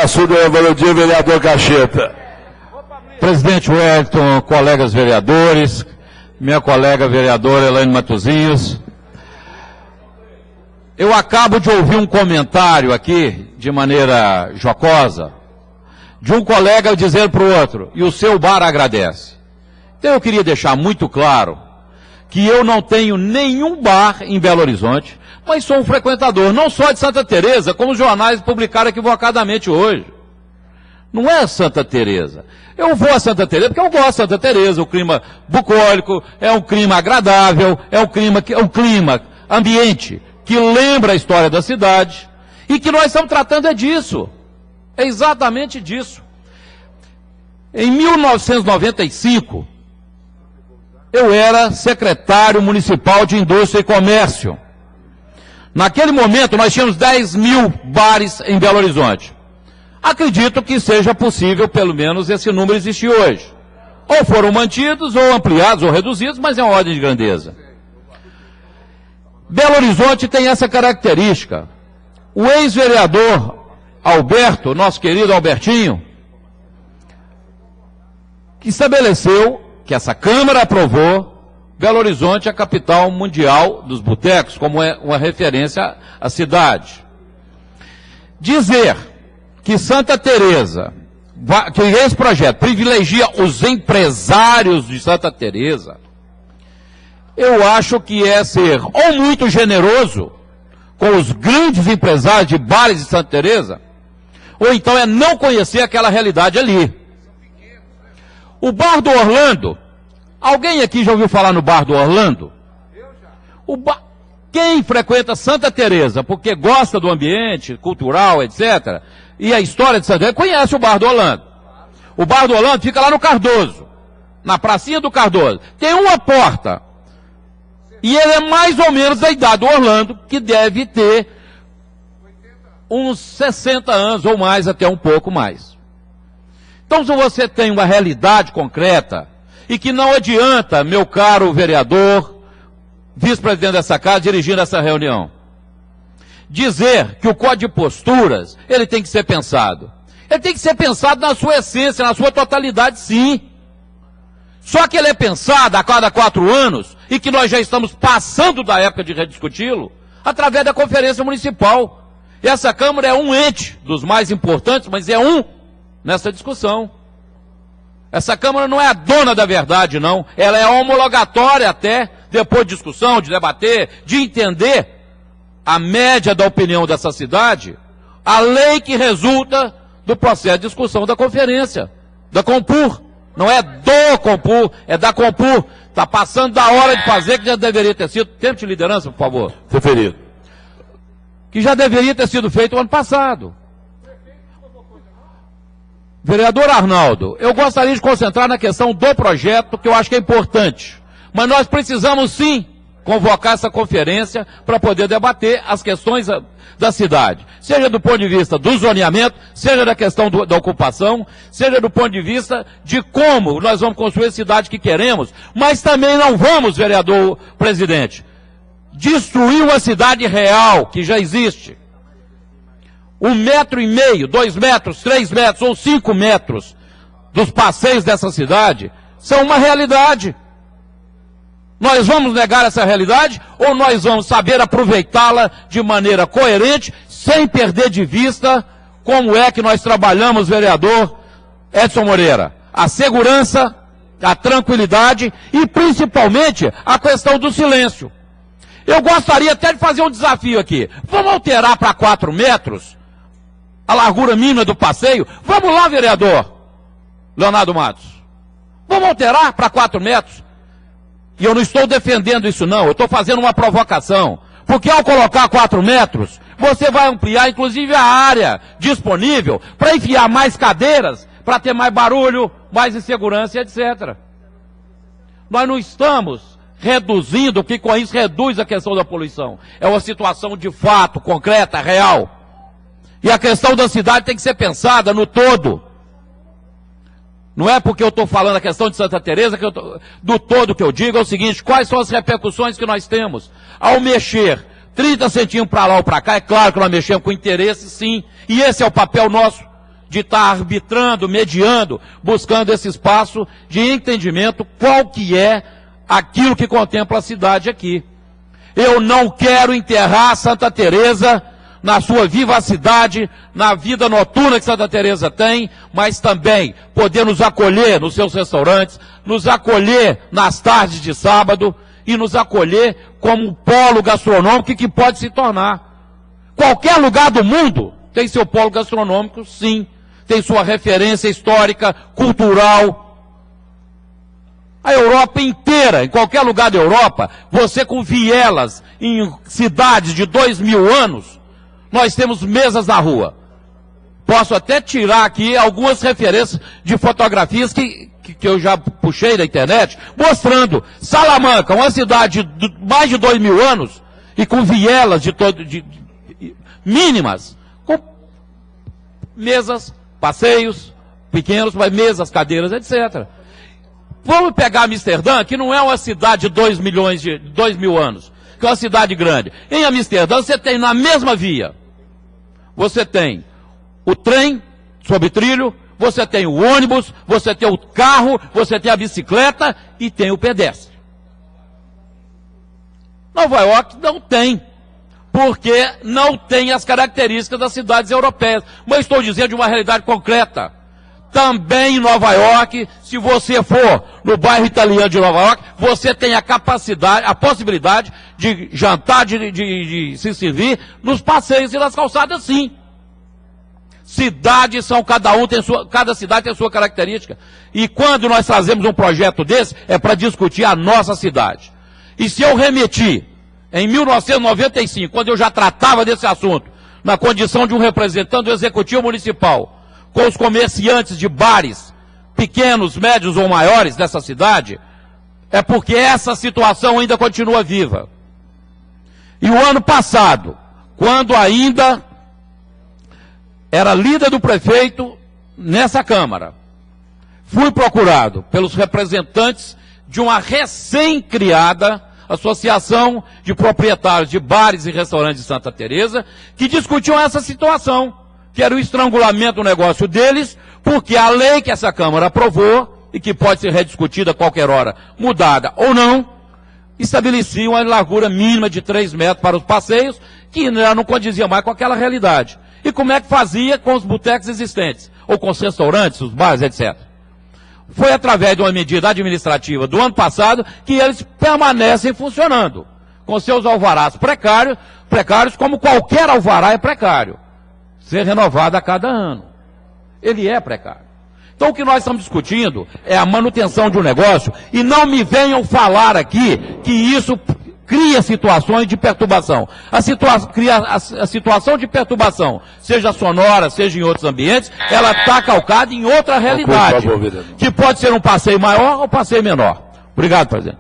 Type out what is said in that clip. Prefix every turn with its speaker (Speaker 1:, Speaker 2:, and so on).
Speaker 1: Braço do Evaldir, vereador Cacheta.
Speaker 2: Presidente Wellington, colegas vereadores, minha colega vereadora Elaine Matosinhos, eu acabo de ouvir um comentário aqui, de maneira jocosa, de um colega dizendo para o outro, e o seu bar agradece. Então eu queria deixar muito claro que eu não tenho nenhum bar em Belo Horizonte, mas sou um frequentador, não só de Santa Teresa, como os jornais publicaram equivocadamente hoje. Não é Santa Teresa. Eu vou a Santa Teresa porque eu gosto de Santa Teresa, o clima bucólico, é um clima agradável, é um clima ambiente que lembra a história da cidade, e que nós estamos tratando é disso. É exatamente disso. Em 1995, eu era secretário municipal de Indústria e Comércio. Naquele momento, nós tínhamos 10 mil bares em Belo Horizonte. Acredito que seja possível, pelo menos, esse número existir hoje. Ou foram mantidos, ou ampliados, ou reduzidos, mas é uma ordem de grandeza. Belo Horizonte tem essa característica. O ex-vereador Alberto, nosso querido Albertinho, que estabeleceu, que essa Câmara aprovou, Belo Horizonte é a capital mundial dos botecos, como é uma referência à cidade. Dizer que Santa Teresa, que esse projeto privilegia os empresários de Santa Teresa, eu acho que é ser ou muito generoso com os grandes empresários de bares de Santa Teresa, ou então é não conhecer aquela realidade ali. O Bar do Orlando, alguém aqui já ouviu falar no Bar do Orlando? Quem frequenta Santa Teresa, porque gosta do ambiente cultural, etc., e a história de Santa Teresa, conhece o Bar do Orlando. O Bar do Orlando fica lá no Cardoso, na pracinha do Cardoso. Tem uma porta. E ele é mais ou menos da idade do Orlando, que deve ter uns 60 anos ou mais, até um pouco mais. Então, se você tem uma realidade concreta, e que não adianta, meu caro vereador, vice-presidente dessa casa, dirigindo essa reunião, dizer que o Código de Posturas, ele tem que ser pensado. Ele tem que ser pensado na sua essência, na sua totalidade, sim. Só que ele é pensado a cada 4 anos, e que nós já estamos passando da época de rediscuti-lo, através da Conferência Municipal. E essa Câmara é um ente dos mais importantes, mas é um nessa discussão. Essa Câmara não é a dona da verdade, não. Ela é homologatória até, depois de discussão, de debater, de entender a média da opinião dessa cidade, a lei que resulta do processo de discussão da conferência, da Compur. Não é do Compur, é da Compur. Está passando da hora de fazer, que já deveria ter sido. Tempo de liderança, por favor.
Speaker 1: Referido.
Speaker 2: Que já deveria ter sido feito o ano passado. Vereador Arnaldo, eu gostaria de concentrar na questão do projeto, que eu acho que é importante. Mas nós precisamos, sim, convocar essa conferência para poder debater as questões da cidade. Seja do ponto de vista do zoneamento, seja da questão da ocupação, seja do ponto de vista de como nós vamos construir a cidade que queremos, mas também não vamos, vereador presidente, destruir uma cidade real que já existe. 1,5 metro, 2 metros, 3 metros ou 5 metros dos passeios dessa cidade são uma realidade. Nós vamos negar essa realidade ou nós vamos saber aproveitá-la de maneira coerente, sem perder de vista como é que nós trabalhamos, vereador Edson Moreira? A segurança, a tranquilidade e principalmente a questão do silêncio. Eu gostaria até de fazer um desafio aqui. Vamos alterar para 4 metros a largura mínima do passeio? Vamos lá, vereador Leonardo Matos. Vamos alterar para 4 metros? E eu não estou defendendo isso não, eu estou fazendo uma provocação. Porque ao colocar 4 metros, você vai ampliar inclusive a área disponível para enfiar mais cadeiras, para ter mais barulho, mais insegurança, etc. Nós não estamos reduzindo, que com isso reduz a questão da poluição. É uma situação de fato, concreta, real. E a questão da cidade tem que ser pensada no todo. Não é porque eu estou falando a questão de Santa Teresa, do todo que eu digo é o seguinte: quais são as repercussões que nós temos? Ao mexer 30 centímetros para lá ou para cá, é claro que nós mexemos com interesse, sim, e esse é o papel nosso de estar arbitrando, mediando, buscando esse espaço de entendimento, qual que é aquilo que contempla a cidade aqui. Eu não quero enterrar Santa Teresa na sua vivacidade, na vida noturna que Santa Teresa tem, mas também poder nos acolher nos seus restaurantes, nos acolher nas tardes de sábado e nos acolher como um polo gastronômico que pode se tornar. Qualquer lugar do mundo tem seu polo gastronômico, sim. Tem sua referência histórica, cultural. A Europa inteira, em qualquer lugar da Europa, você com vielas em cidades de 2000 anos, nós temos mesas na rua. Posso até tirar aqui algumas referências de fotografias que eu já puxei da internet, mostrando Salamanca, uma cidade de mais de 2000 anos, e com vielas mínimas, com mesas, passeios pequenos, mas mesas, cadeiras, etc. Vamos pegar Amsterdã, que não é uma cidade de 2 mil anos, que é uma cidade grande. Em Amsterdã, você tem na mesma via, você tem o trem sobre trilho, você tem o ônibus, você tem o carro, você tem a bicicleta e tem o pedestre. Nova York não tem, porque não tem as características das cidades europeias. Mas estou dizendo de uma realidade concreta. Também em Nova York, se você for no bairro italiano de Nova York, você tem a capacidade, a possibilidade de jantar, de se servir nos passeios e nas calçadas, sim. Cidades são, cada cidade tem sua característica. E quando nós trazemos um projeto desse, é para discutir a nossa cidade. E se eu remeti, em 1995, quando eu já tratava desse assunto, na condição de um representante do Executivo Municipal, com os comerciantes de bares, pequenos, médios ou maiores dessa cidade, é porque essa situação ainda continua viva. E o ano passado, quando ainda era líder do prefeito nessa Câmara, fui procurado pelos representantes de uma recém-criada Associação de Proprietários de Bares e Restaurantes de Santa Teresa, que discutiam essa situação, que era o estrangulamento do negócio deles, porque a lei que essa Câmara aprovou, e que pode ser rediscutida a qualquer hora, mudada ou não, estabelecia uma largura mínima de 3 metros para os passeios, que não condizia mais com aquela realidade. E como é que fazia com os botecos existentes? Ou com os restaurantes, os bares, etc. Foi através de uma medida administrativa do ano passado que eles permanecem funcionando, com seus alvarás precários como qualquer alvará é precário, ser renovado a cada ano. Ele é precário. Então o que nós estamos discutindo é a manutenção de um negócio, e não me venham falar aqui que isso cria situações de perturbação. A situação de perturbação, seja sonora, seja em outros ambientes, ela está calcada em outra realidade, que pode ser um passeio maior ou passeio menor. Obrigado, presidente.